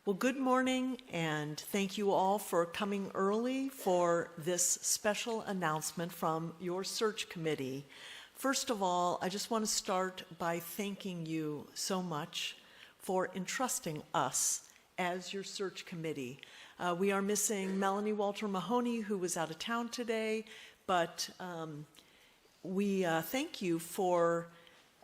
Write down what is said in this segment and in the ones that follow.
Well, good morning, and thank you all for coming early for this special announcement from your search committee. First of all, I just want to start by thanking you so much for entrusting us as your search committee. We are missing Melanie Walter Mahoney, who was out of town today, but we thank you for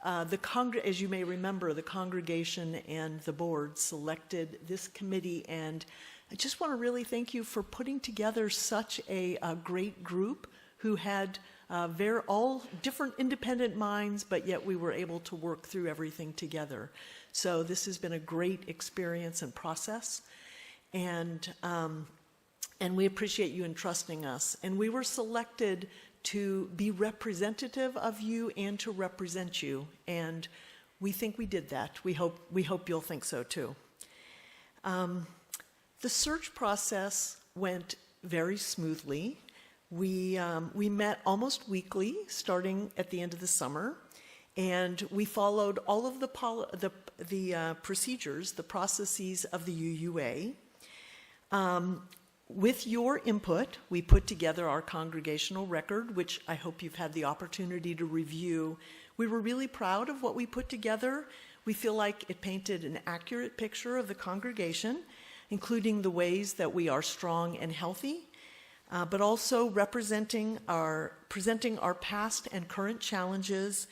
as you may remember, the congregation and the board selected this committee, and I just want to really thank you for putting together such a great group who had all different independent minds, but yet we were able to work through everything together. So this has been a great experience and process, and we appreciate you entrusting us. And we were selected to be representative of you and to represent you, and we think we did that. We hope you'll think so too. The search process went very smoothly. We met almost weekly, starting at the end of the summer, and we followed all of the procedures, the processes of the UUA. With your input, we put together our congregational record, which I hope you've had the opportunity to review. We were really proud of what we put together. We feel like it painted an accurate picture of the congregation, including the ways that we are strong and healthy, but also presenting our past and current challenges.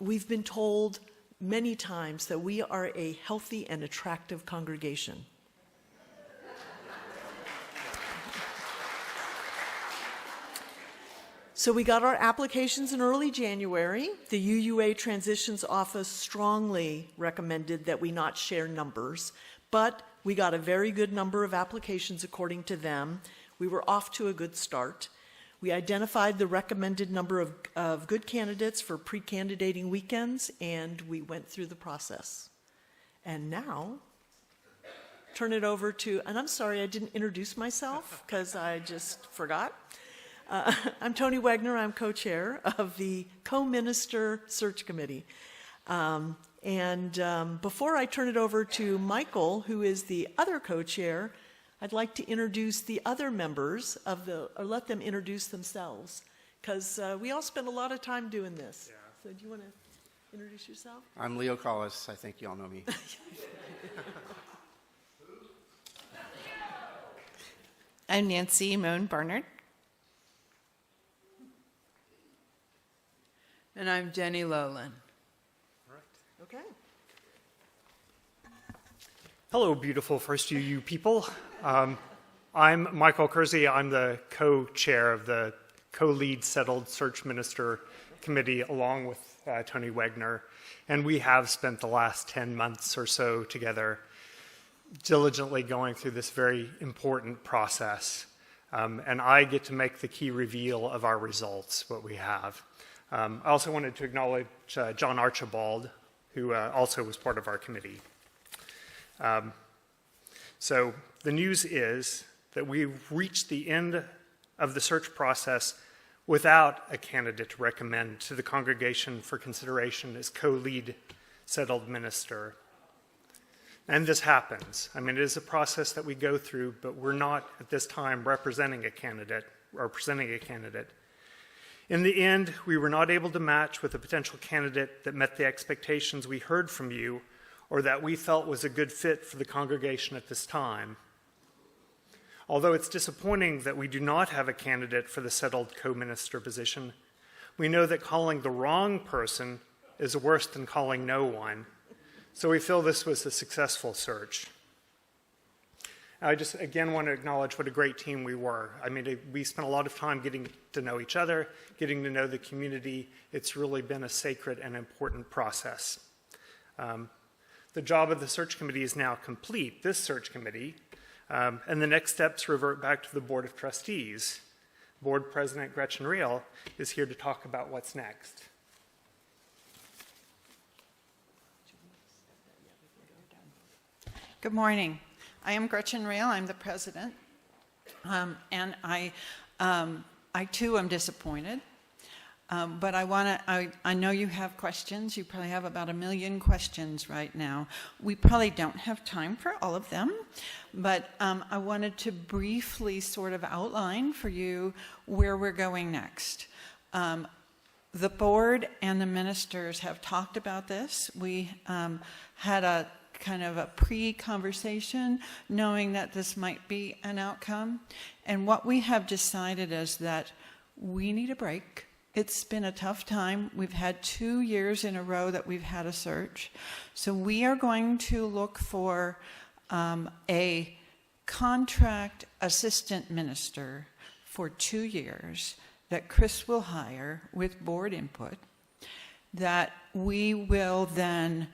We've been told many times that we are a healthy and attractive congregation. So we got our applications in early January. The UUA Transitions Office strongly recommended that we not share numbers, but we got a very good number of applications according to them. We were off to a good start. We identified the recommended number of good candidates for pre-candidating weekends, and we went through the process. And now, turn it over to, and I'm sorry I didn't introduce myself because I just forgot. I'm Toni Wegner. I'm co-chair of the co-minister search committee. Before I turn it over to Michael, who is the other co-chair, I'd like to introduce the other members or let them introduce themselves, because we all spend a lot of time doing this. Yeah. So do you want to introduce yourself? I'm Leo Collis. I think you all know me. I'm Nancy Moan Barnard. And I'm Jenny Lowland. All right. Okay. Hello, beautiful First UU people. I'm Michael Kersey. I'm the co-chair of the co-lead settled search minister committee along with Toni Wegner. And we have spent the last 10 months or so together diligently going through this very important process. And I get to make the key reveal of our results, what we have. I also wanted to acknowledge John Archibald, who also was part of our committee. So the news is that we've reached the end of the search process without a candidate to recommend to the congregation for consideration as co-lead settled minister. And this happens. I mean, it is a process that we go through, but we're not at this time representing a candidate or presenting a candidate. In the end, we were not able to match with a potential candidate that met the expectations we heard from you or that we felt was a good fit for the congregation at this time. Although it's disappointing that we do not have a candidate for the settled co-minister position, we know that calling the wrong person is worse than calling no one. So we feel this was a successful search. I just, again, want to acknowledge what a great team we were. I mean, we spent a lot of time getting to know each other, getting to know the community. It's really been a sacred and important process. The job of the search committee is now complete, this search committee, and the next steps revert back to the Board of Trustees. Board President Gretchen Reel is here to talk about what's next. Good morning. I am Gretchen Reel. I'm the president, and I too am disappointed. But I know you have questions. You probably have about 1 million questions right now. We probably don't have time for all of them, but I wanted to briefly sort of outline for you where we're going next. The board and the ministers have talked about this. We had a kind of a pre-conversation knowing that this might be an outcome. And what we have decided is that we need a break. It's been a tough time. We've had 2 years in a row that we've had a search. So we are going to look for a contract assistant minister for 2 years that Chris will hire with board input, that we will then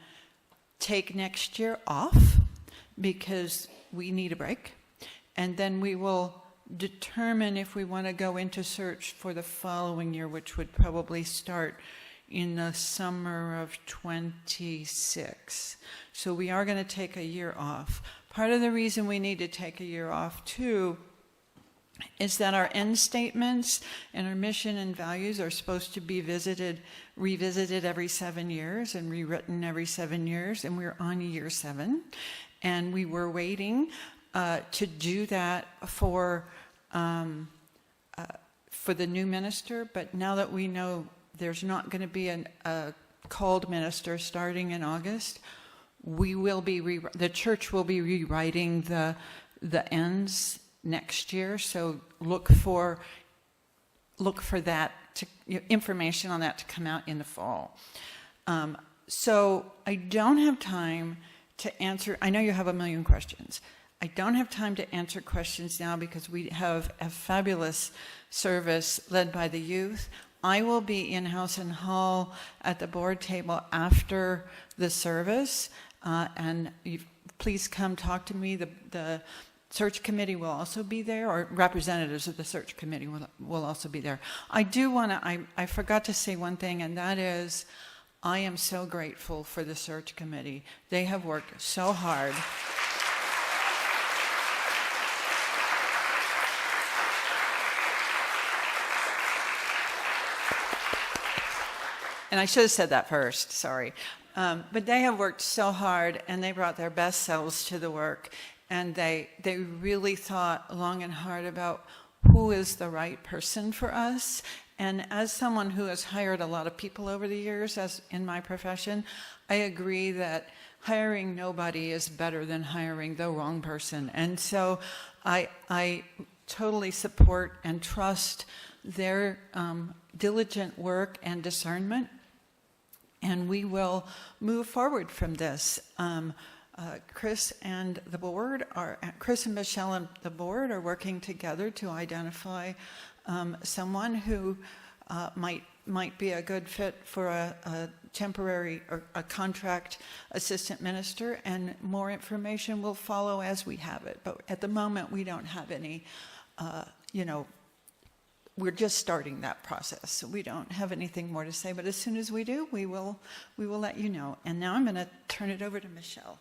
take next year off because we need a break, and then we will determine if we want to go into search for the following year, which would probably start in the summer of 26. So we are going to take a year off. Part of the reason we need to take a year off too is that our end statements and our mission and values are supposed to be revisited every 7 years and rewritten every 7 years, and we're on year 7. And we were waiting to do that for the new minister, but now that we know there's not going to be a called minister starting in August, we will be the church will be rewriting the ends next year. So look for that information on that to come out in the fall. So I don't have time to answer. I know you have 1 million questions. I don't have time to answer questions now because we have a fabulous service led by the youth. I will be in House and Hall at the board table after the service, and please come talk to me. The search committee will also be there, or representatives of the search committee will also be there. I do want to, I forgot to say one thing, and that is I am so grateful for the search committee. They have worked so hard. And I should have said that first, sorry. But they have worked so hard, and they brought their best selves to the work. And they really thought long and hard about who is the right person for us. And as someone who has hired a lot of people over the years, as in my profession, I agree that hiring nobody is better than hiring the wrong person. And so I totally support and trust their diligent work and discernment. And we will move forward from this. Chris and Michelle and the board are working together to identify someone who might be a good fit for a temporary or a contract assistant minister, and more information will follow as we have it. But at the moment, we don't have any, we're just starting that process, so we don't have anything more to say. But as soon as we do, we will let you know. And now I'm going to turn it over to Michelle.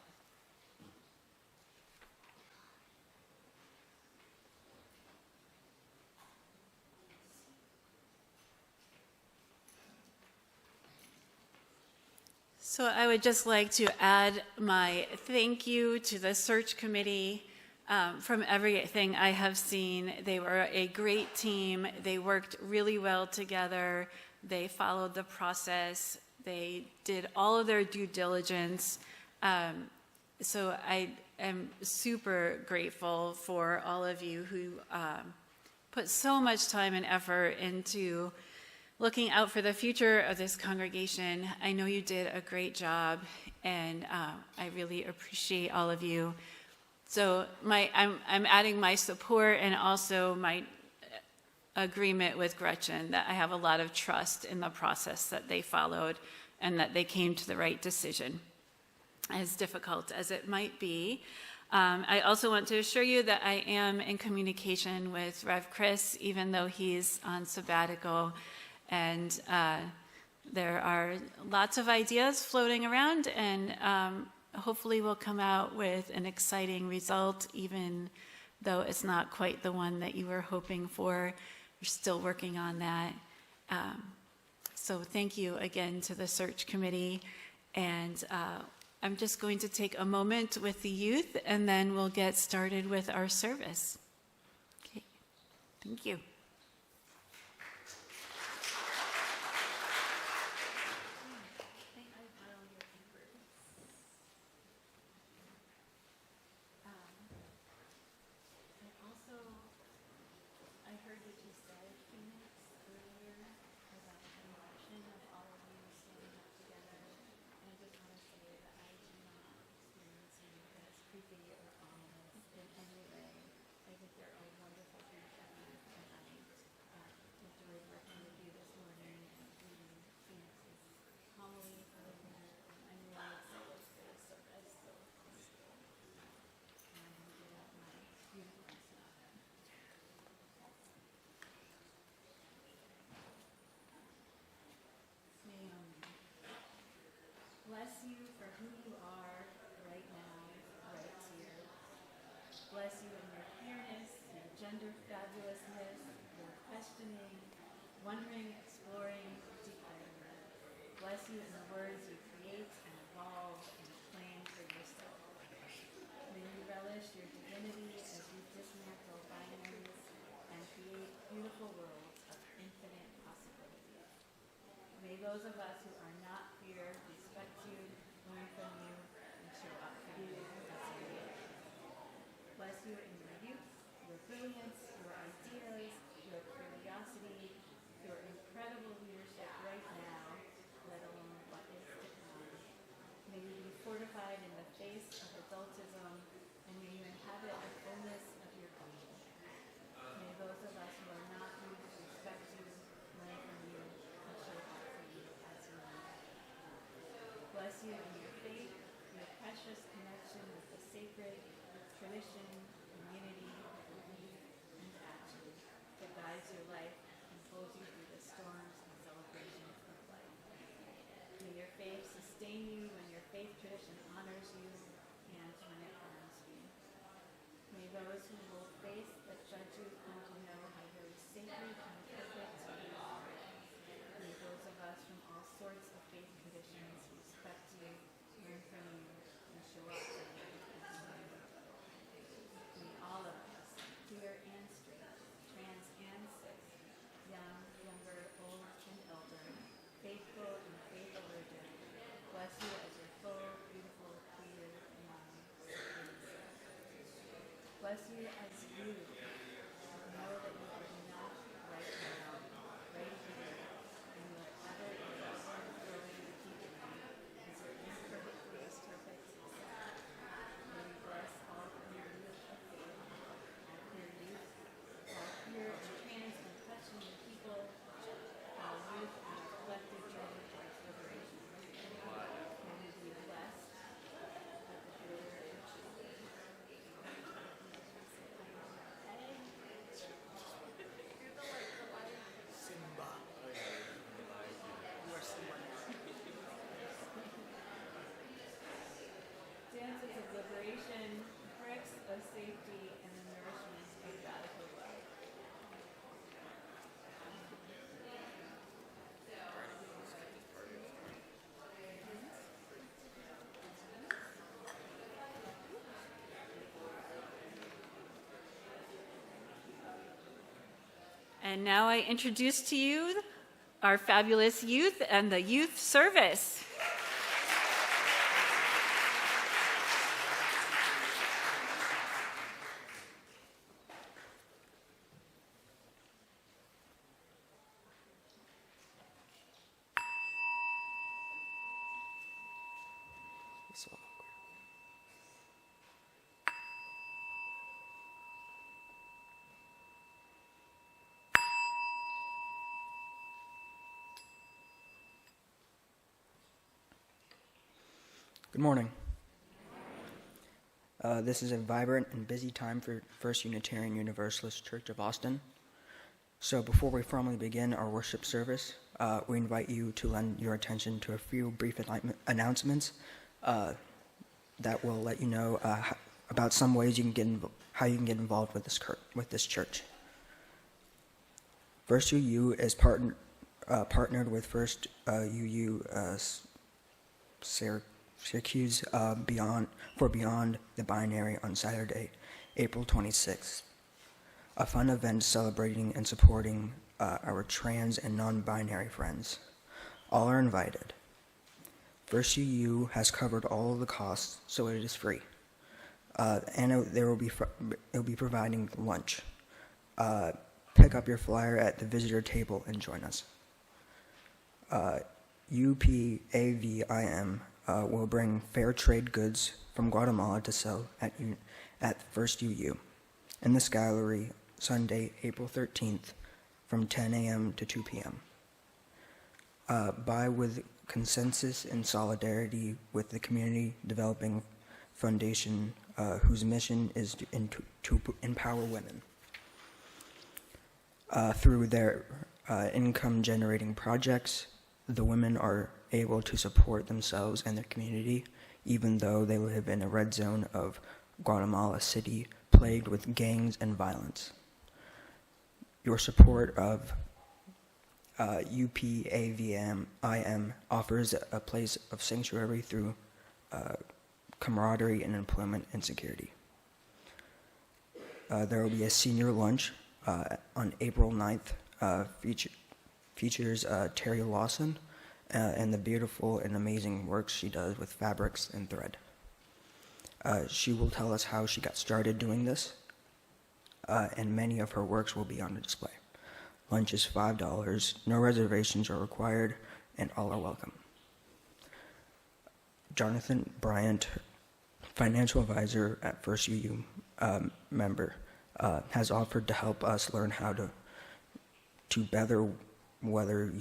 So I would just like to add my thank you to the search committee. From everything I have seen, they were a great team. They worked really well together. They followed the process. They did all of their due diligence. So I am super grateful for all of you who put so much time and effort into looking out for the future of this congregation. I know you did a great job, and I really appreciate all of you. So I'm adding my support and also my agreement with Gretchen that I have a lot of trust in the process that they followed and that they came to the right decision, as difficult as it might be. I also want to assure you that I am in communication with Rev. Chris, even though he's on sabbatical, and there are lots of ideas floating around, and hopefully we'll come out with an exciting result, even though it's not quite the one that you were hoping for. We're still working on that. So thank you again to the search committee. And I'm just going to take a moment with the youth, and then we'll get started with our service. Okay, thank you. I heard what you said, Cuteness, earlier about the connection of all of you standing up together. And I just want to say that I do not experience you as creepy or ominous in any way. I think you're a wonderful group of youth, and I enjoyed working with you this morning and reading Phoenix's homily earlier. And I'm really excited for the service. So I'm going to get out my beautiful stuff. Bless you for who you are right now, right here. Bless you in your queerness, your gender fabulousness, your questioning, wondering, exploring, declaring. Bless you in the words you create and evolve and claim for yourself. May you relish your divinity as you dismantle binaries and create beautiful worlds of infinite possibility. May those of us who are not here respect you, learn from you, and show up for you as you live. Bless you in your youth, your brilliance, your ideas, your curiosity, your incredible leadership right now, let alone what is to come. May you be fortified in the face of adultism, and may you inhabit the fullness of your being. May those of us who are not youth respect you, learn from you, and show up for you as you live. Bless you in your faith, your precious connection with the sacred, tradition, community, belief, and action that guides your life and pulls you through the storms and celebrations of life. May your faith sustain you when your faith tradition honors you and when it harms you. May those who hold faith that judge you come to know how very sacred and perfect you are. May those of us from all sorts of faith traditions respect you, learn from you, and show up for you as you live. May all of us, queer and straight, trans and cis, young, younger, old, and elder, faithful and faith allergic, bless you as your full, beautiful, queer, young, sacred self. Bless you as you know that you are enough right now, right here, and you are ever evolving, growing, and deepening as your imperfectly perfect self. May we bless all queer youth of faith, all queer youth, all queer and trans and touching people, all youth on our collective journey towards liberation. May we be blessed with the greater achievement. Dances of liberation, bricks of safety, and the nourishment of radical love. And now I introduce to you our fabulous youth and the youth service. Good morning. This is a vibrant and busy time for First Unitarian Universalist Church of Austin. So before we formally begin our worship service, we invite you to lend your attention to a few brief announcements that will let you know about some ways you can get how you can get involved with this church. First UU is partnered with First UU Syracuse Beyond the Binary on Saturday, April 26th. A fun event celebrating and supporting our trans and non-binary friends. All are invited. First UU has covered all of the costs, so it is free. And it'll be providing lunch. Pick up your flyer at the visitor table and join us. UPAVIM will bring fair trade goods from Guatemala to sell at First UU in this gallery Sunday, April 13th from 10 a.m. to 2 p.m. Buy with consensus and solidarity with the Community Developing Foundation, whose mission is to empower women. Through their income-generating projects, the women are able to support themselves and their community, even though they live in a red zone of Guatemala City plagued with gangs and violence. Your support of UPAVIM offers a place of sanctuary through camaraderie and employment insecurity. There will be a senior lunch on April 9th, features Terry Lawson and the beautiful and amazing work she does with fabrics and thread. She will tell us how she got started doing this, and many of her works will be on display. Lunch is $5, no reservations are required, and all are welcome. Jonathan Bryant, financial advisor at First UU member, has offered to help us learn how to better weather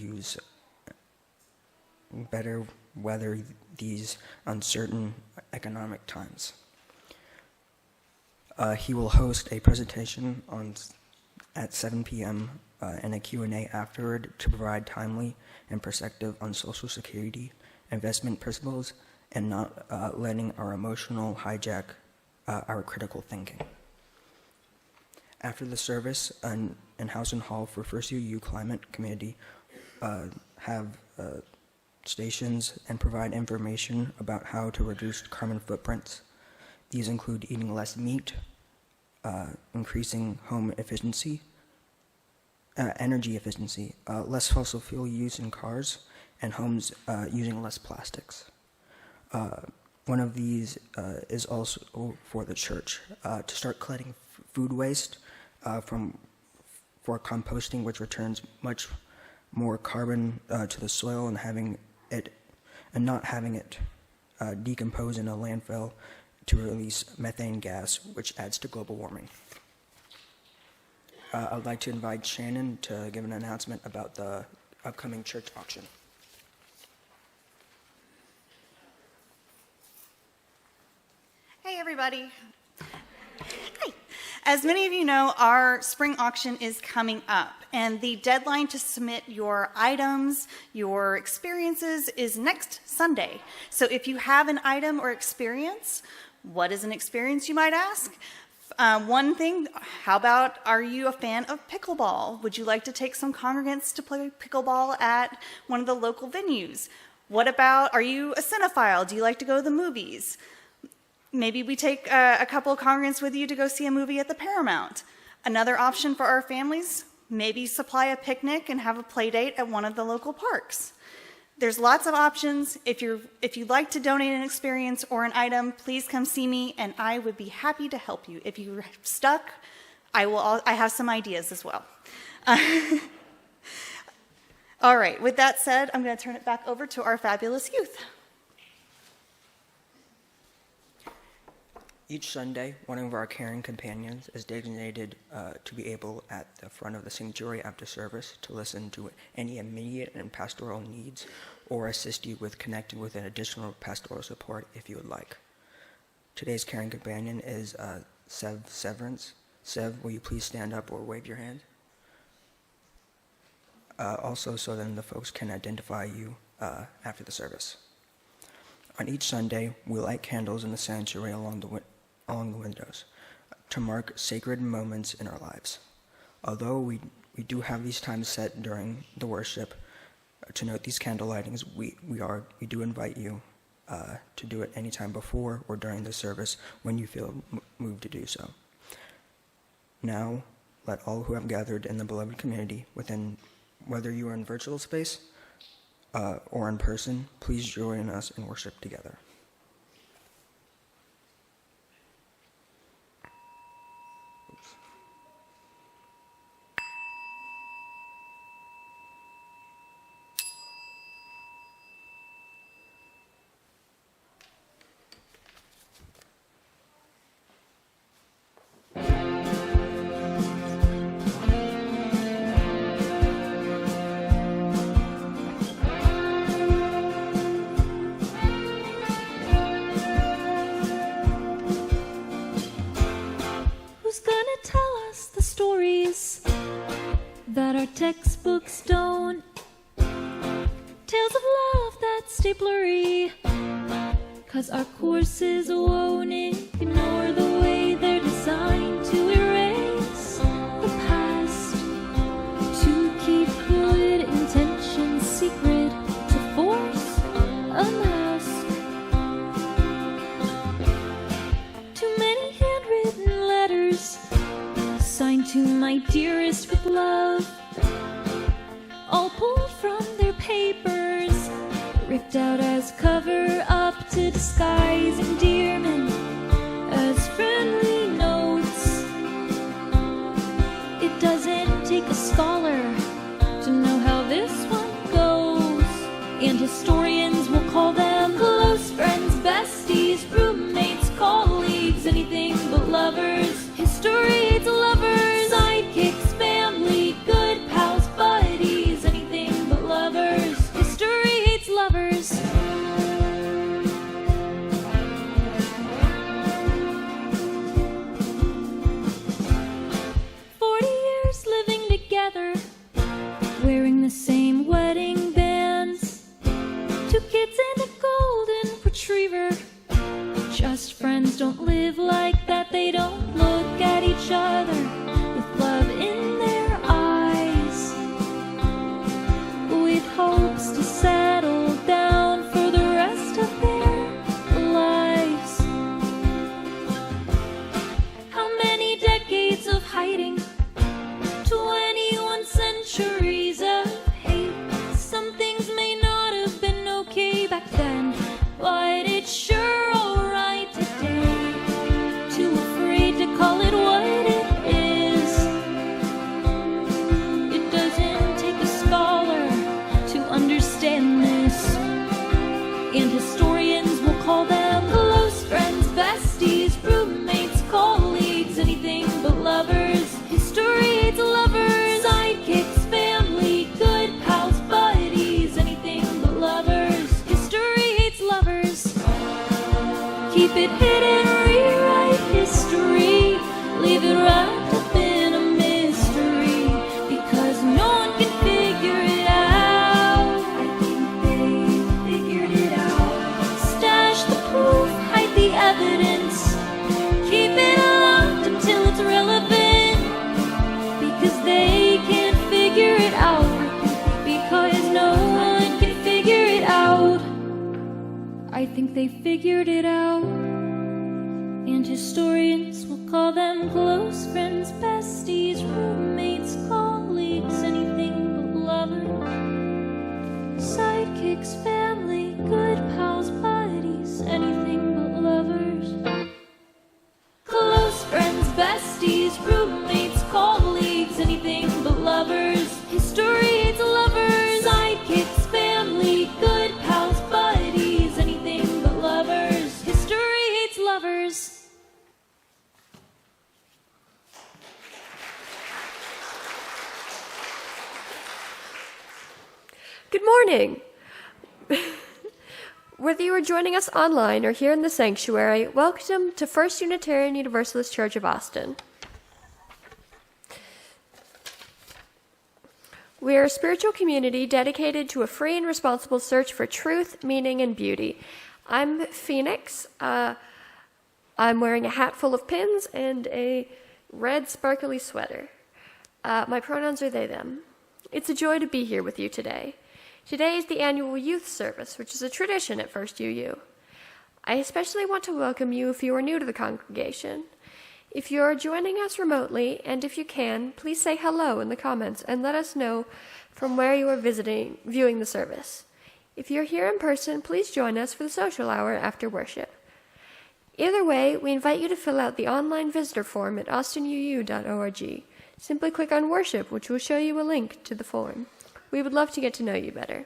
these uncertain economic times. He will host a presentation at 7 p.m. And a Q&A afterward to provide timely and perspective on Social Security, investment principles, and not letting our emotional hijack our critical thinking. After the service, in House and Hall for First UU Climate Committee have stations and provide information about how to reduce carbon footprints. These include eating less meat, increasing home efficiency, energy efficiency, less fossil fuel use in cars, and homes using less plastics. One of these is also for the church, to start collecting food waste for composting, which returns much more carbon to the soil and not having it decompose in a landfill to release methane gas, which adds to global warming. I'd like to invite Shannon to give an announcement about the upcoming church auction. Hey, everybody. Hi. As many of you know, our spring auction is coming up, and the deadline to submit your items, your experiences, is next Sunday. So if you have an item or experience, what is an experience, you might ask? One thing, how about, are you a fan of pickleball? Would you like to take some congregants to play pickleball at one of the local venues? What about, are you a cinephile? Do you like to go to the movies? Maybe we take a couple of congregants with you to go see a movie at the Paramount. Another option for our families, maybe supply a picnic and have a play date at one of the local parks. There's lots of options. If you'd like to donate an experience or an item, please come see me, and I would be happy to help you. If you're stuck, I have some ideas as well. All right, with that said, I'm going to turn it back over to our fabulous youth. Each Sunday, one of our caring companions is designated to be able at the front of the sanctuary after service to listen to any immediate and pastoral needs or assist you with connecting with an additional pastoral support if you would like. Today's caring companion is Sev Severance. Sev, will you please stand up or wave your hand? Also, so then the folks can identify you after the service. On each Sunday, we light candles in the sanctuary along the windows to mark sacred moments in our lives. Although we do have these times set during the worship, to note these candle lightings, we do invite you to do it anytime before or during the service when you feel moved to do so. Now, let all who have gathered in the beloved community, whether you are in virtual space or in person, please join us in worship together. That our textbooks don't. Tales of love that's staplery, 'cause our courses won't ignore the way they're designed to erase the past, to keep good intentions secret, to force a mask. Too many handwritten letters signed to my dearest with love, all pulled from their papers, ripped out as cover up to disguise endearment as friendly notes. It doesn't take a scholar to know how this one goes, and historians will call them close friends, besties, roommates, colleagues, anything but lovers. History hates lovers, sidekicks, family, good pals, buddies, anything but lovers. History hates lovers. Living together, wearing the same wedding bands, 2 kids and a golden retriever. Just friends don't live like that, they don't look at each other with love in their eyes, with hopes to settle down for the rest of their lives. How many decades of hiding, 21 centuries of hate. Some things may not have been okay back then, but it's sure alright today. Too afraid to call it what it is. It doesn't take a scholar to understand this, and historians will call them close friends, besties, roommates, colleagues, anything but lovers. History hates lovers, sidekicks, family, good pals, buddies, anything but lovers. History hates lovers. Keep it hidden, rewrite history, leave it wrapped up in a mystery, because no one can figure it out. I think they figured it out. Stash the proof, hide the evidence, keep it locked until it's relevant, because they can't figure it out, because no one can figure it out. I think they figured it out, and historians will call them close friends, besties, roommates, colleagues, anything but lovers. Sidekicks, family, good pals, buddies, anything but lovers. Close friends, besties, roommates, colleagues, anything but lovers. History hates lovers, sidekicks, family, good pals, buddies, anything but lovers. History hates lovers. Good morning. Whether you are joining us online or here in the sanctuary, welcome to First Unitarian Universalist Church of Austin. We are a spiritual community dedicated to a free and responsible search for truth, meaning, and beauty. I'm Phoenix. I'm wearing a hat full of pins and a red sparkly sweater. My pronouns are they, them. It's a joy to be here with you today. Today is the annual youth service, which is a tradition at First UU. I especially want to welcome you if you are new to the congregation. If you are joining us remotely, and if you can, please say hello in the comments and let us know from where you are viewing the service. If you're here in person, please join us for the social hour after worship. Either way, we invite you to fill out the online visitor form at austinuu.org. Simply click on Worship, which will show you a link to the form. We would love to get to know you better.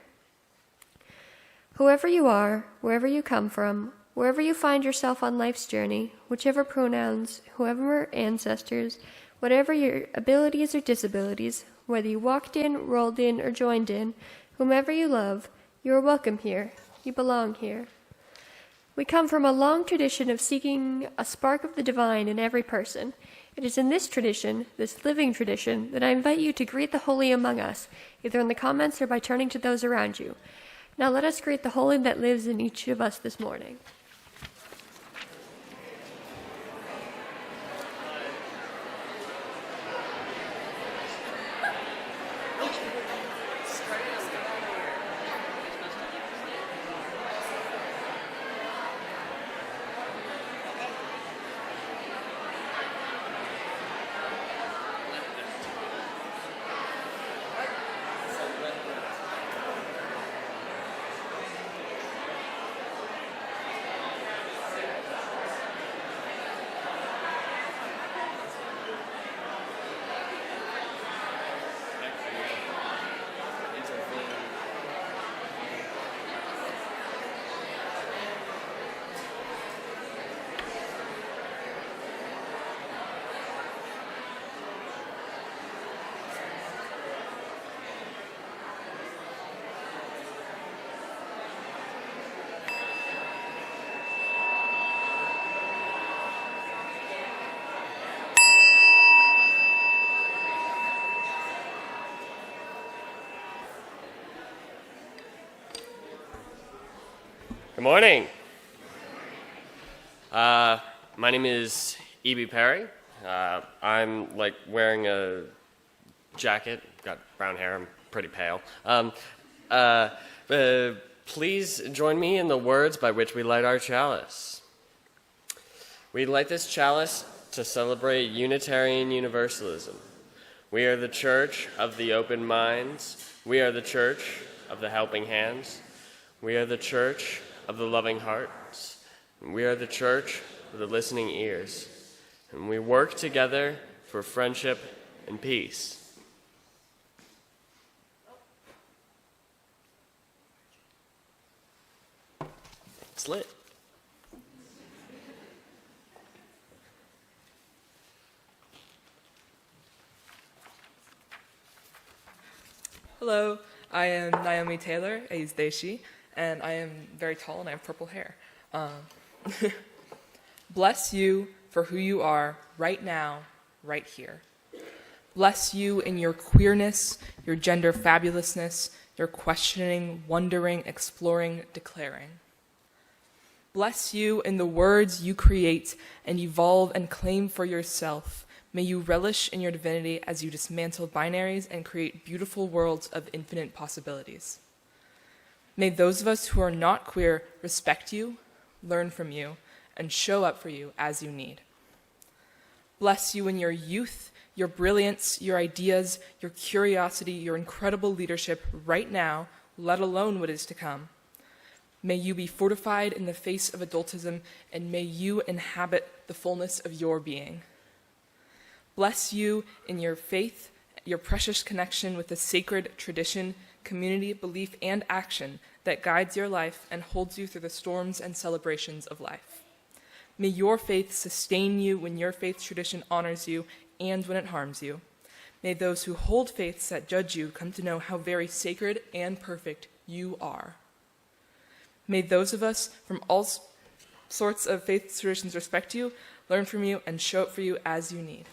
Whoever you are, wherever you come from, wherever you find yourself on life's journey, whichever pronouns, whoever ancestors, whatever your abilities or disabilities, whether you walked in, rolled in, or joined in, whomever you love, you are welcome here. You belong here. We come from a long tradition of seeking a spark of the divine in every person. It is in this tradition, this living tradition, that I invite you to greet the holy among us, either in the comments or by turning to those around you. Now let us greet the holy that lives in each of us this morning. Good morning. My name is E.B. Perry. I'm wearing a jacket, got brown hair, I'm pretty pale. Please join me in the words by which we light our chalice. We light this chalice to celebrate Unitarian Universalism. We are the church of the open minds. We are the church of the helping hands. We are the church of the loving hearts. We are the church of the listening ears. And we work together for friendship and peace. It's lit. Hello, I am Naomi Taylor, alias Deishi, and I am very tall and I have purple hair. Bless you for who you are right now, right here. Bless you in your queerness, your gender fabulousness, your questioning, wondering, exploring, declaring. Bless you in the words you create and evolve and claim for yourself. May you relish in your divinity as you dismantle binaries and create beautiful worlds of infinite possibilities. May those of us who are not queer respect you, learn from you, and show up for you as you need. Bless you in your youth, your brilliance, your ideas, your curiosity, your incredible leadership right now, let alone what is to come. May you be fortified in the face of adultism, and may you inhabit the fullness of your being. Bless you in your faith, your precious connection with the sacred tradition, community, belief, and action that guides your life and holds you through the storms and celebrations of life. May your faith sustain you when your faith tradition honors you and when it harms you. May those who hold faiths that judge you come to know how very sacred and perfect you are. May those of us from all sorts of faith traditions respect you, learn from you, and show up for you as you need.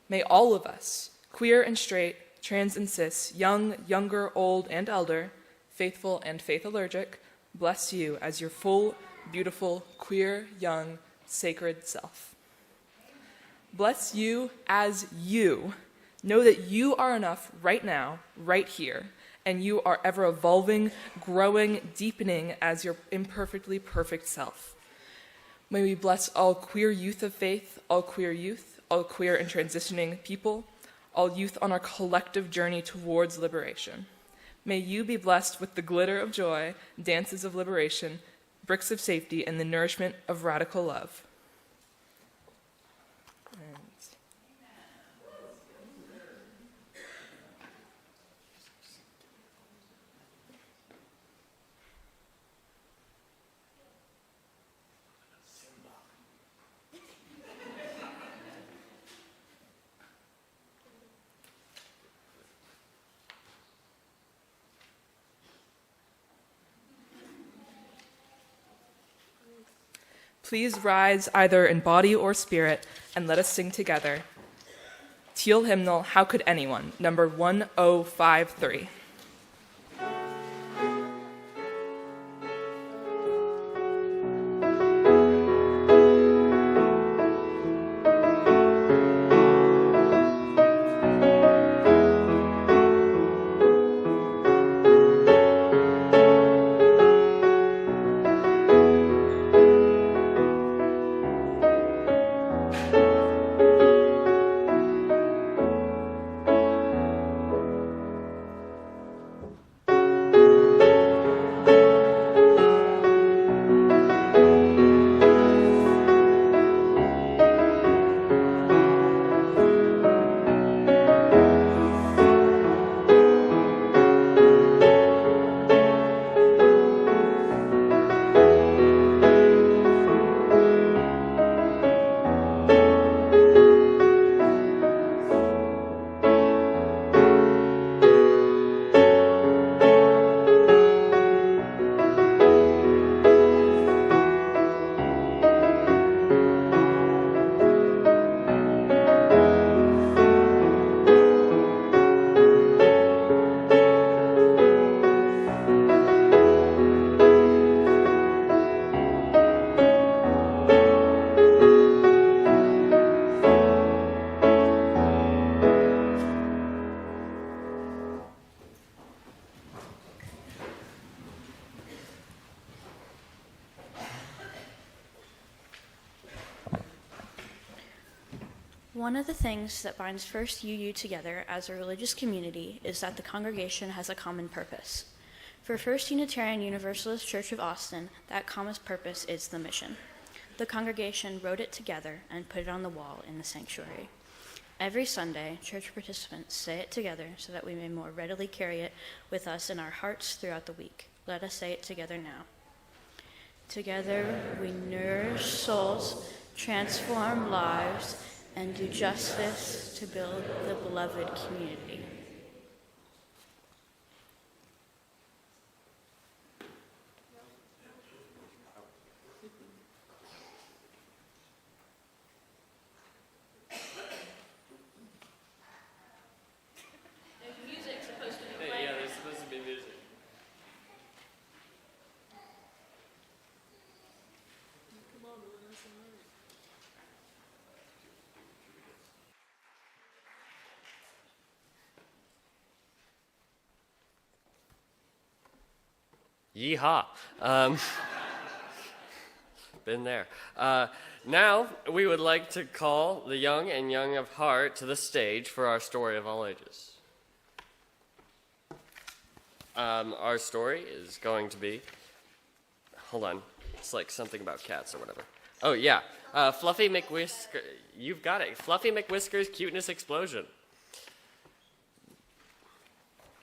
May all of us, queer and straight, trans and cis, young, younger, old, and elder, faithful and faith-allergic, bless you as your full, beautiful, queer, young, sacred self. Bless you as you. Know that you are enough right now, right here, and you are ever evolving, growing, deepening as your imperfectly perfect self. May we bless all queer youth of faith, all queer youth, all queer and transitioning people, all youth on our collective journey towards liberation. May you be blessed with the glitter of joy, dances of liberation, bricks of safety, and the nourishment of radical love. Please rise either in body or spirit, and let us sing together. Teal hymnal, How Could Anyone, number 1053. One of the things that binds First UU together as a religious community is that the congregation has a common purpose. For First Unitarian Universalist Church of Austin, that common purpose is the mission. The congregation wrote it together and put it on the wall in the sanctuary. Every Sunday, church participants say it together so that we may more readily carry it with us in our hearts throughout the week. Let us say it together now. Together we nourish souls, transform lives, and do justice to build the beloved community. Yeehaw. Been there. Now, we would like to call the young and young of heart to the stage for our story of all ages. Our story is going to be... Hold on. It's like something about cats or whatever. Oh, yeah. Fluffy McWhiskers... You've got it. Fluffy McWhiskers Cuteness Explosion.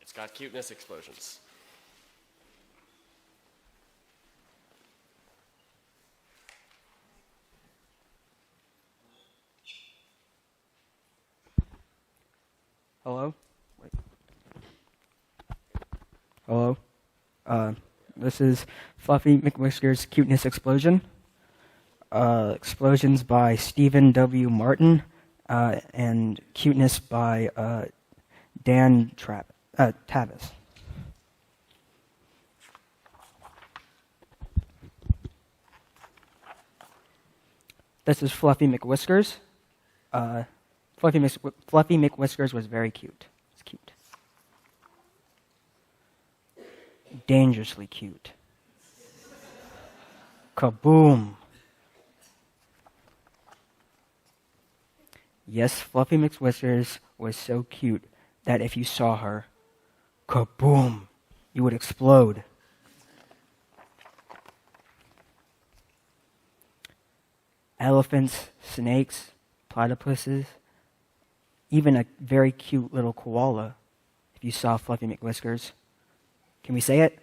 It's got cuteness explosions. Hello? Wait. Hello? This is Fluffy McWhiskers' Cuteness Explosion. Explosions by Stephen W. Martin, and Cuteness by Dan Tavis. This is Fluffy McWhiskers. Fluffy McWhiskers was very cute. It's cute. dangerously cute. Kaboom! Yes, Fluffy McWhiskers was so cute that if you saw her, kaboom, you would explode. Elephants, snakes, platypuses, even a very cute little koala, if you saw Fluffy McWhiskers. Can we say it?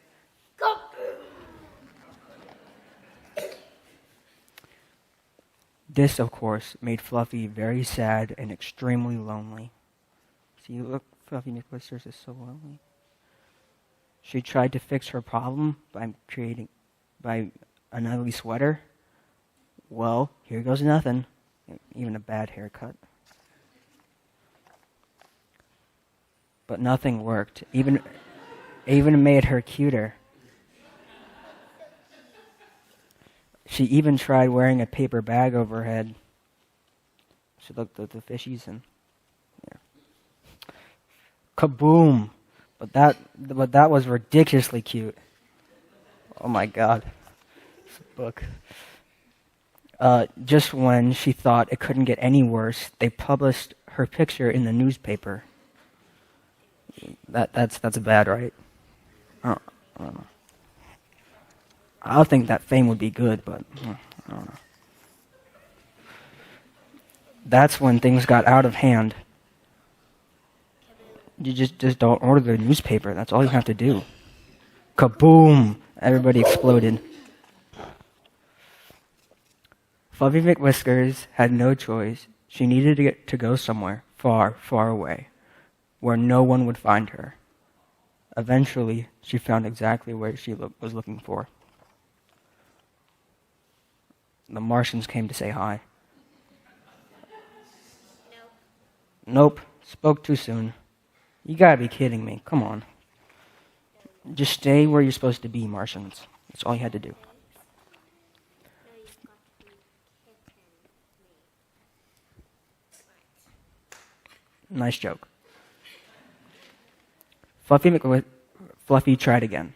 This, of course, made Fluffy very sad and extremely lonely. See, look, Fluffy McWhiskers is so lonely. She tried to fix her problem by an ugly sweater. Well, here goes nothing. Even a bad haircut. But nothing worked. Even made her cuter. She even tried wearing a paper bag over her head. She looked at the fishies and kaboom! But that was ridiculously cute. Oh my God, it's a book. Just when she thought it couldn't get any worse, they published her picture in the newspaper. That's bad, right? I don't know. I think that fame would be good, but I don't know. That's when things got out of hand. You just don't order the newspaper. That's all you have to do. Kaboom! Everybody exploded. Fluffy McWhiskers had no choice. She needed to go somewhere far, far away, where no one would find her. Eventually, she found exactly where she was looking for. The Martians came to say hi. Nope. Spoke too soon. You gotta be kidding me. Come on. Just stay where you're supposed to be, Martians. That's all you had to do. Nice joke. Fluffy tried again.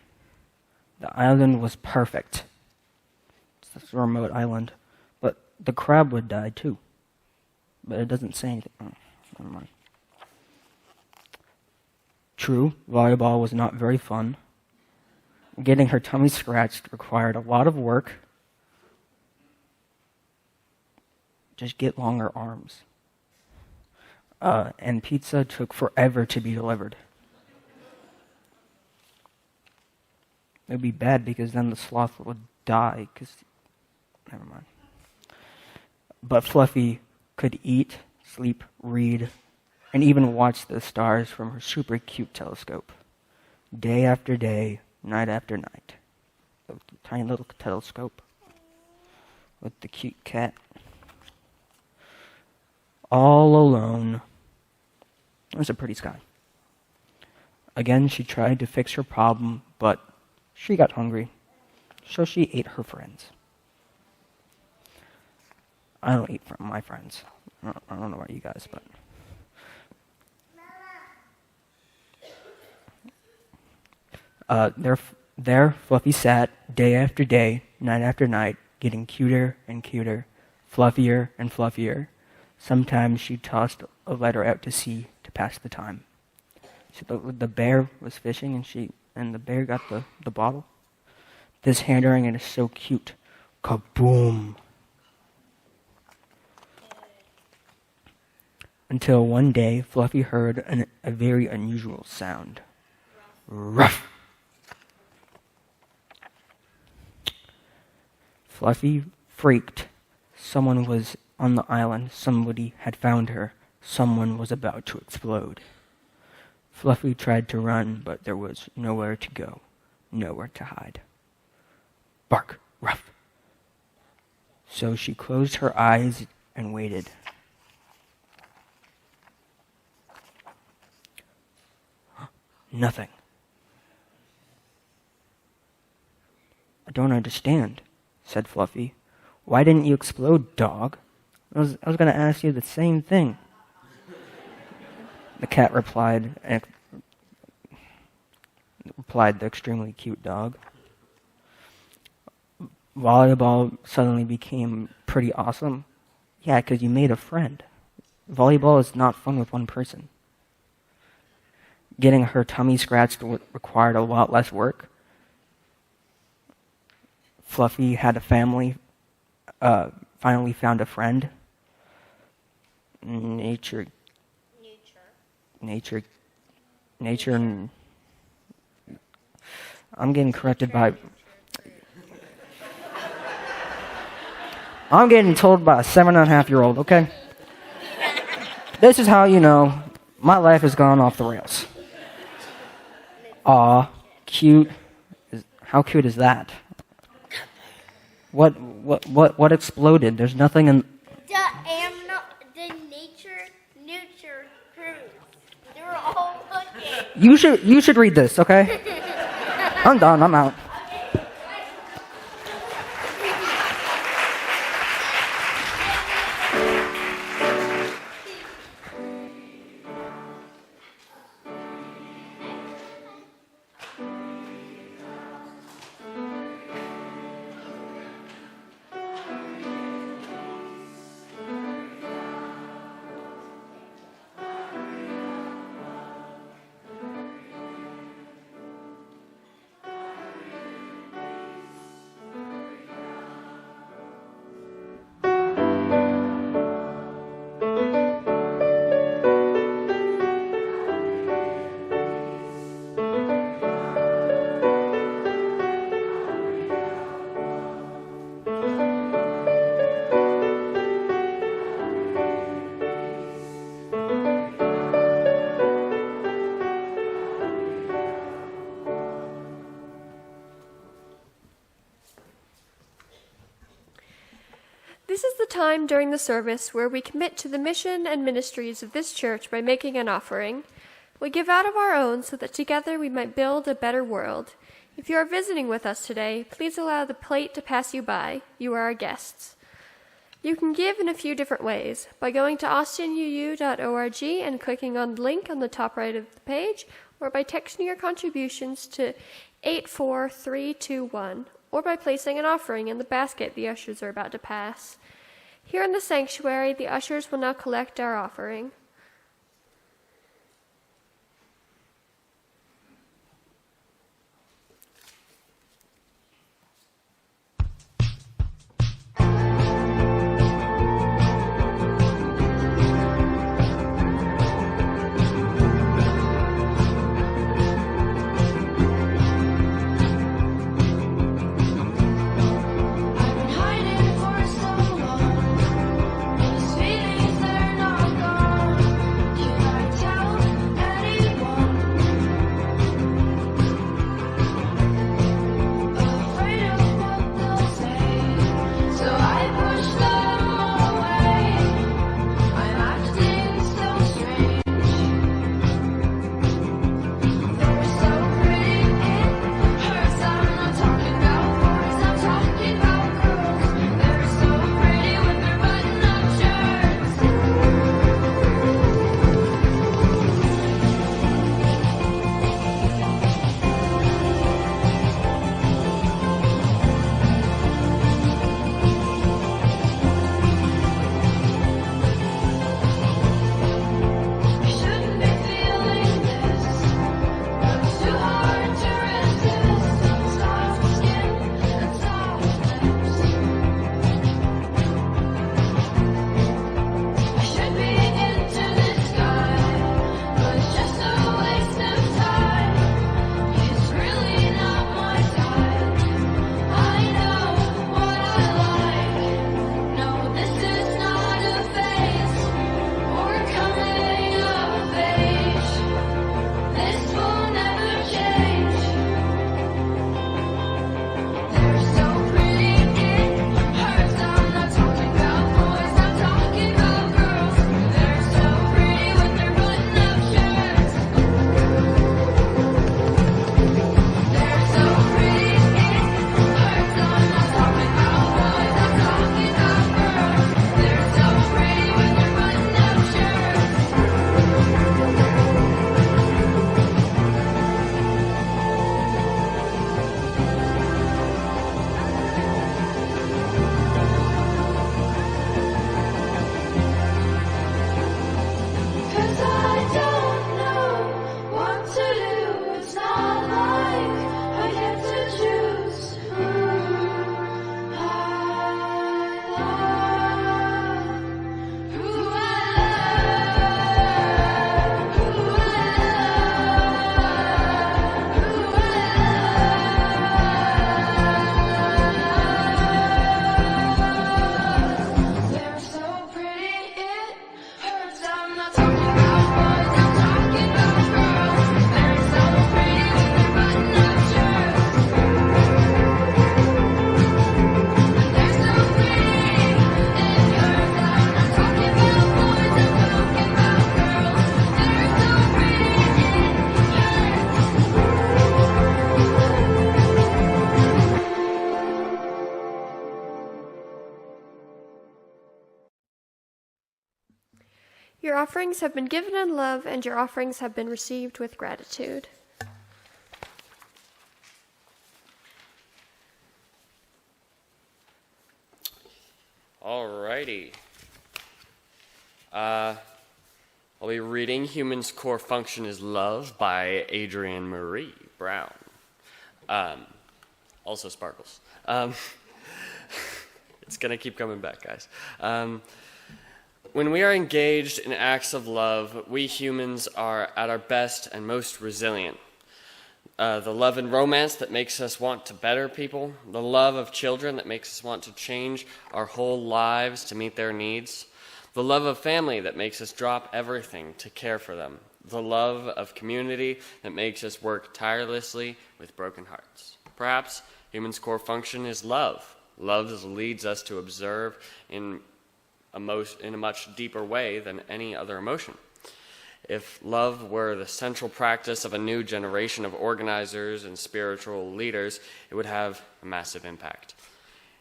The island was perfect. It's a remote island. But the crab would die too. But it doesn't say anything. Oh, never mind. True, volleyball was not very fun. Getting her tummy scratched required a lot of work. Just get longer arms. And pizza took forever to be delivered. It would be bad because then the sloth would die. Never mind. But Fluffy could eat, sleep, read, and even watch the stars from her super cute telescope. Day after day, night after night. The tiny little telescope with the cute cat. All alone. It was a pretty sky. Again, she tried to fix her problem, but she got hungry, so she ate her friends. I don't eat from my friends. I don't know about you guys, but... There, Fluffy sat day after day, night after night, getting cuter and cuter, fluffier and fluffier. Sometimes she tossed a letter out to sea to pass the time. So the bear was fishing, and the bear got the bottle. This handwriting is so cute. Kaboom! Until one day, Fluffy heard a very unusual sound. Ruff! Fluffy freaked. Someone was on the island. Somebody had found her. Someone was about to explode. Fluffy tried to run, but there was nowhere to go, nowhere to hide. Bark, ruff. So she closed her eyes and waited. Nothing. I don't understand, said Fluffy. Why didn't you explode, dog? I was going to ask you the same thing. The cat replied. replied the extremely cute dog. Volleyball suddenly became pretty awesome. Yeah, because you made a friend. Volleyball is not fun with one person. Getting her tummy scratched required a lot less work. Fluffy had a family, finally found a friend. Nature. I'm getting corrected by... I'm getting told by a 7.5-year-old, okay? This is how you know my life has gone off the rails. Aw, cute. How cute is that? What exploded? There's nothing in... The nature cruise. They were all looking. You should read this, okay? I'm done, I'm out. This is the time during the service where we commit to the mission and ministries of this church by making an offering. We give out of our own so that together we might build a better world. If you are visiting with us today, please allow the plate to pass you by. You are our guests. You can give in a few different ways, by going to austinuu.org and clicking on the link on the top right of the page, or by texting your contributions to 84321, or by placing an offering in the basket the ushers are about to pass. Here in the sanctuary, the ushers will now collect our offering. Hiding for so long, those feelings they're not gone. Your offerings have been given in love, and your offerings have been received with gratitude. Alrighty. I'll be reading Human's Core Function is Love by Adrienne Marie Brown. Also Sparkles. It's going to keep coming back, guys. When we are engaged in acts of love, we humans are at our best and most resilient. The love and romance that makes us want to better people, the love of children that makes us want to change our whole lives to meet their needs, the love of family that makes us drop everything to care for them, the love of community that makes us work tirelessly with broken hearts. Perhaps Human's core function is love. Love leads us to observe in a much deeper way than any other emotion. If love were the central practice of a new generation of organizers and spiritual leaders, it would have a massive impact.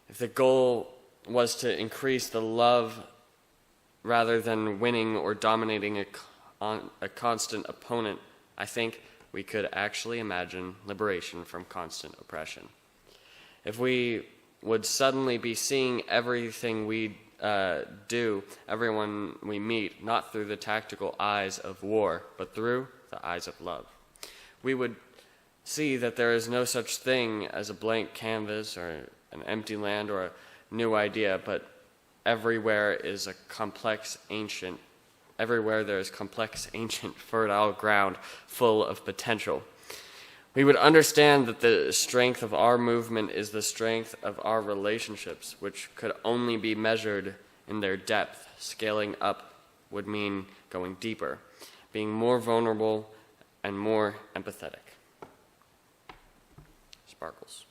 If the goal was to increase the love rather than winning or dominating a constant opponent, I think we could actually imagine liberation from constant oppression. If we would suddenly be seeing everything we do, everyone we meet, not through the tactical eyes of war, but through the eyes of love, we would see that there is no such thing as a blank canvas or an empty land or a new idea, but everywhere there is complex, ancient, fertile ground full of potential. We would understand that the strength of our movement is the strength of our relationships, which could only be measured in their depth. Scaling up would mean going deeper, being more vulnerable and more empathetic. Sparkles.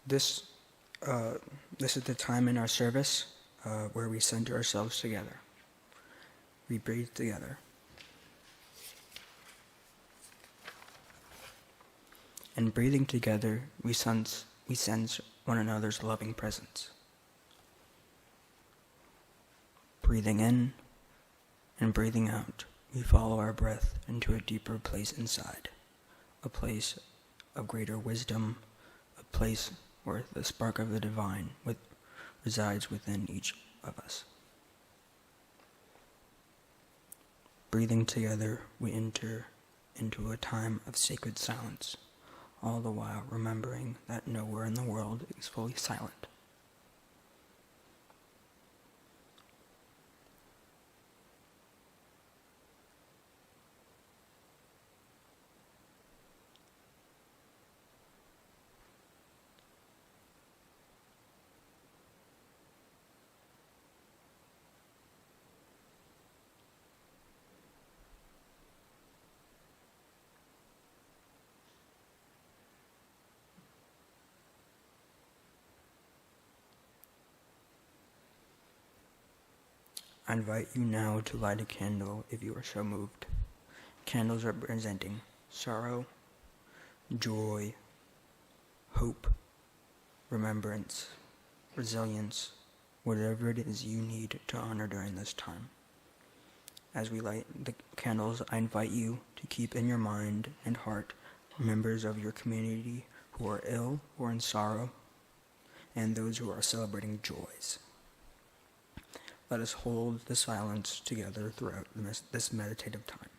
This is the time in our service where we center ourselves together. We breathe together. And breathing together, we sense one another's loving presence. Breathing in and breathing out, we follow our breath into a deeper place inside, a place of greater wisdom, a place where the spark of the divine resides within each of us. Breathing together, we enter into a time of sacred silence, all the while remembering that nowhere in the world is fully silent. I invite you now to light a candle if you are so moved. Candles representing sorrow, joy, hope, remembrance, resilience, whatever it is you need to honor during this time. As we light the candles, I invite you to keep in your mind and heart members of your community who are ill or in sorrow, and those who are celebrating joys. Let us hold the silence together throughout this meditative time.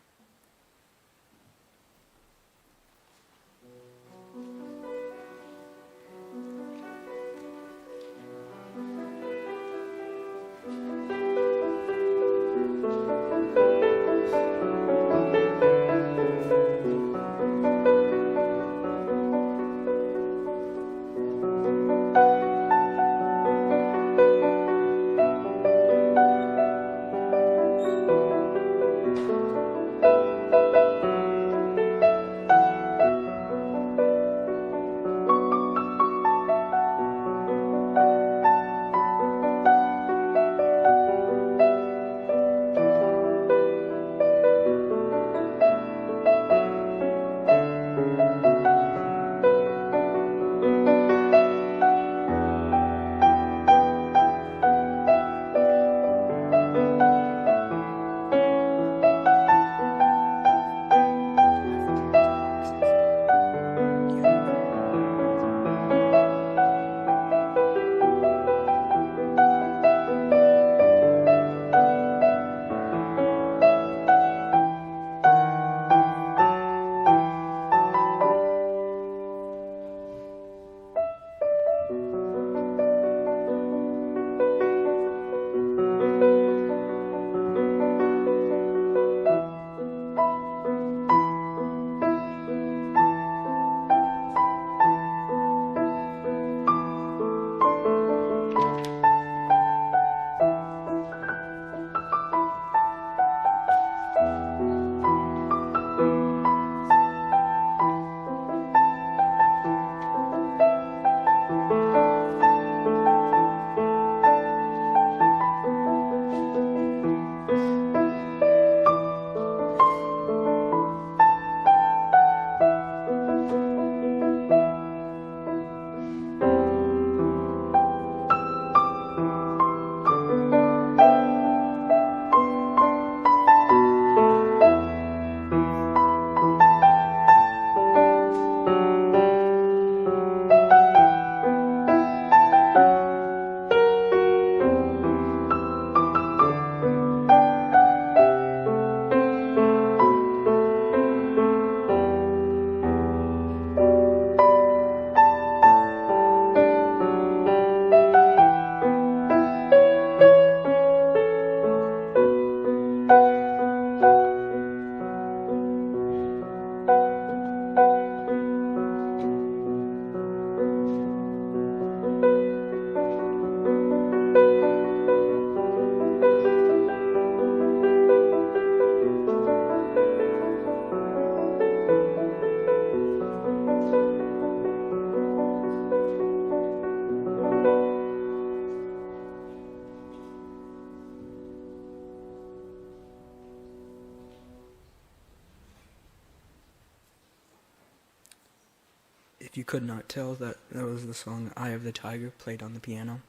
if you could not tell, that was the song Eye of the Tiger played on the piano.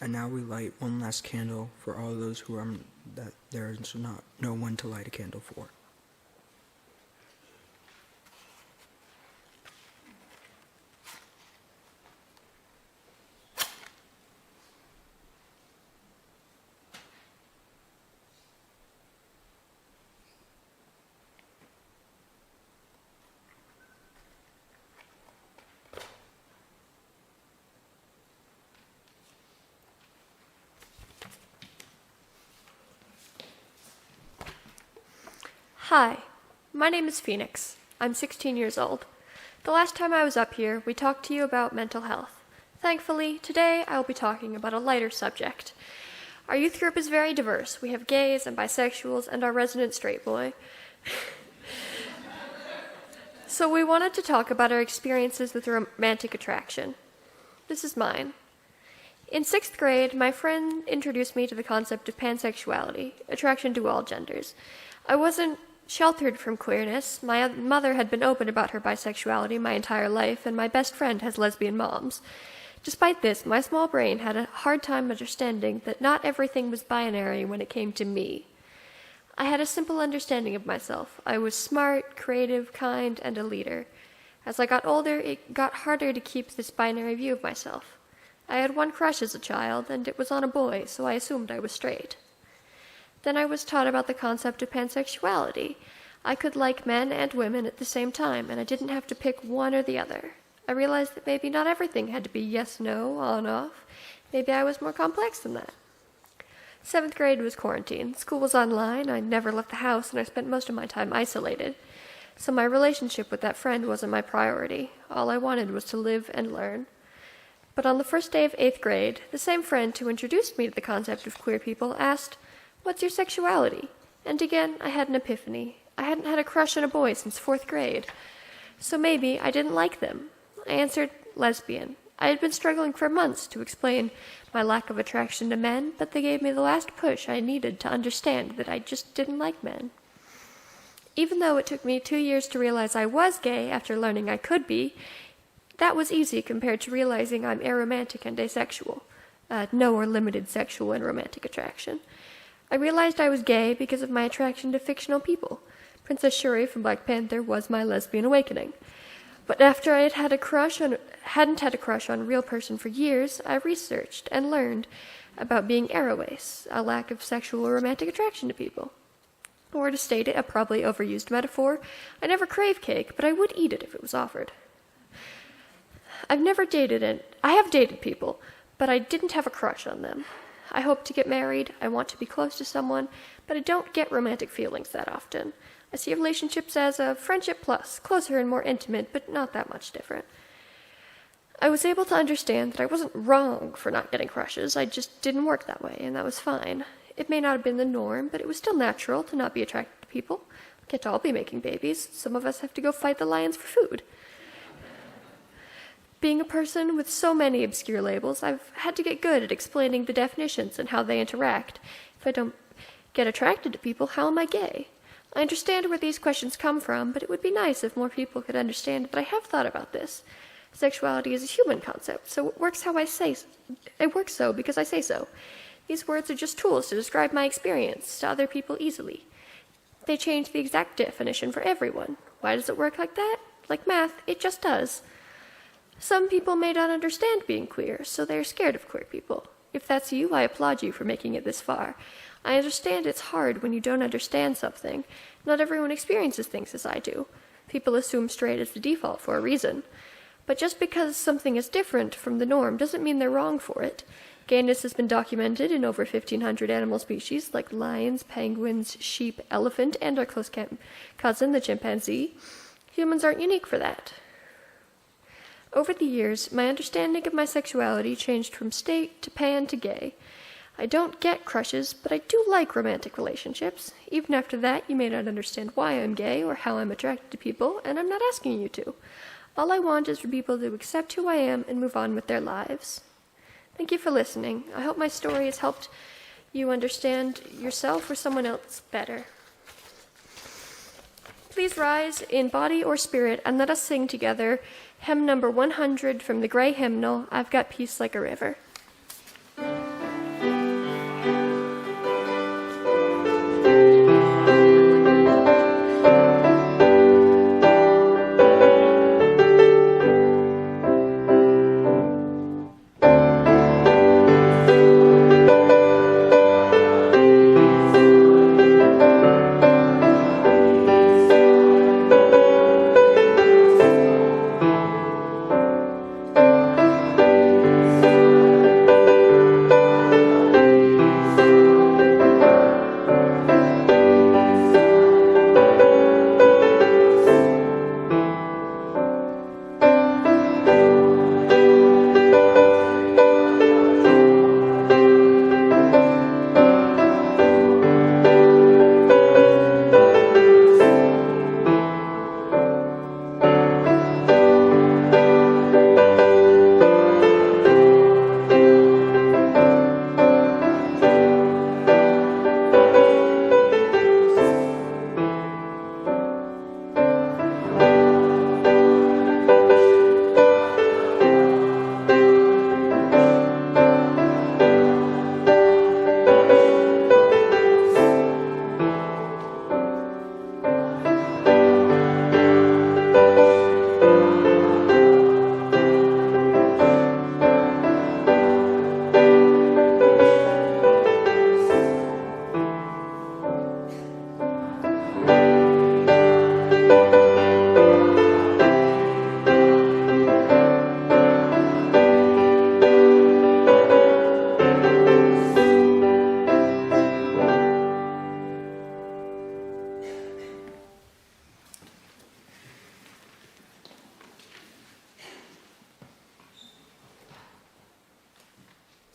And now we light one last candle for all those who are that there is no one to light a candle for. Hi, my name is Phoenix. I'm 16 years old. The last time I was up here, we talked to you about mental health. Thankfully, today I'll be talking about a lighter subject. Our youth group is very diverse. We have gays and bisexuals and our resident straight boy. So we wanted to talk about our experiences with romantic attraction. This is mine. In 6th grade, my friend introduced me to the concept of pansexuality, attraction to all genders. I wasn't sheltered from queerness. My mother had been open about her bisexuality my entire life, and my best friend has lesbian moms. Despite this, my small brain had a hard time understanding that not everything was binary when it came to me. I had a simple understanding of myself. I was smart, creative, kind, and a leader. As I got older, it got harder to keep this binary view of myself. I had one crush as a child, and it was on a boy, so I assumed I was straight. Then I was taught about the concept of pansexuality. I could like men and women at the same time, and I didn't have to pick one or the other. I realized that maybe not everything had to be yes, no, on, off. Maybe I was more complex than that. 7th grade was quarantine. School was online. I never left the house, and I spent most of my time isolated. So my relationship with that friend wasn't my priority. All I wanted was to live and learn. But on the first day of 8th grade, the same friend who introduced me to the concept of queer people asked, "What's your sexuality?" And again, I had an epiphany. I hadn't had a crush on a boy since 4th grade. So maybe I didn't like them. I answered lesbian. I had been struggling for months to explain my lack of attraction to men, but they gave me the last push I needed to understand that I just didn't like men. Even though it took me 2 years to realize I was gay after learning I could be, that was easy compared to realizing I'm aromantic and asexual. No or limited sexual and romantic attraction. I realized I was gay because of my attraction to fictional people. Princess Shuri from Black Panther was my lesbian awakening. But after I hadn't had a crush on a real person for years, I researched and learned about being aroace, a lack of sexual or romantic attraction to people. Or to state it, a probably overused metaphor, I never crave cake, but I would eat it if it was offered. I have dated people, but I didn't have a crush on them. I hope to get married, I want to be close to someone, but I don't get romantic feelings that often. I see relationships as a friendship plus, closer and more intimate, but not that much different. I was able to understand that I wasn't wrong for not getting crushes, I just didn't work that way, and that was fine. It may not have been the norm, but it was still natural to not be attracted to people. We can't all be making babies. Some of us have to go fight the lions for food. Being a person with so many obscure labels, I've had to get good at explaining the definitions and how they interact. If I don't get attracted to people, how am I gay? I understand where these questions come from, but it would be nice if more people could understand that I have thought about this. Sexuality is a human concept, so it works so because I say so. These words are just tools to describe my experience to other people easily. They change the exact definition for everyone. Why does it work like that? Like math, it just does. Some people may not understand being queer, so they're scared of queer people. If that's you, I applaud you for making it this far. I understand it's hard when you don't understand something. Not everyone experiences things as I do. People assume straight is the default for a reason. But just because something is different from the norm doesn't mean they're wrong for it. Gayness has been documented in over 1,500 animal species like lions, penguins, sheep, elephant, and our close cousin, the chimpanzee. Humans aren't unique for that. Over the years, my understanding of my sexuality changed from straight to pan to gay. I don't get crushes, but I do like romantic relationships. Even after that, you may not understand why I'm gay or how I'm attracted to people, and I'm not asking you to. All I want is for people to accept who I am and move on with their lives. Thank you for listening. I hope my story has helped you understand yourself or someone else better. please rise in body or spirit and let us sing together hymn number 100 from the Gray Hymnal, I've Got Peace Like a River.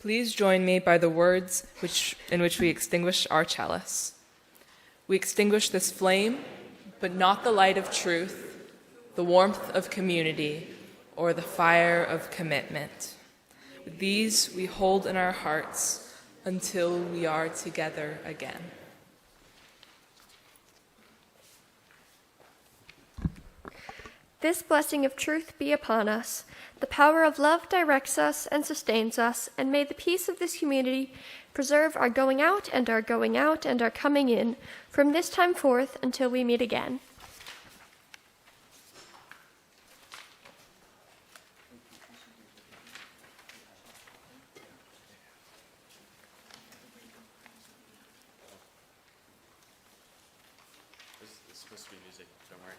Please join me by the words in which we extinguish our chalice. We extinguish this flame, but not the light of truth, the warmth of community, or the fire of commitment. These we hold in our hearts until we are together again. This blessing of truth be upon us. The power of love directs us and sustains us, and may the peace of this community preserve our going out and our going out and our coming in from this time forth until we meet again. It's supposed to be music, don't worry.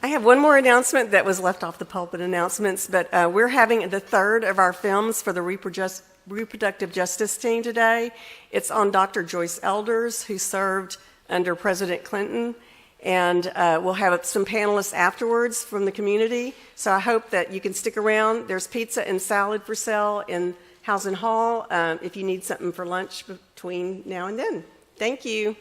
I have one more announcement that was left off the pulpit announcements, but we're having the third of our films for the reproductive justice team today. It's on Dr. Joyce Elders, who served under President Clinton, and we'll have some panelists afterwards from the community. So I hope that you can stick around. There's pizza and salad for sale in House and Hall if you need something for lunch between now and then. Thank you.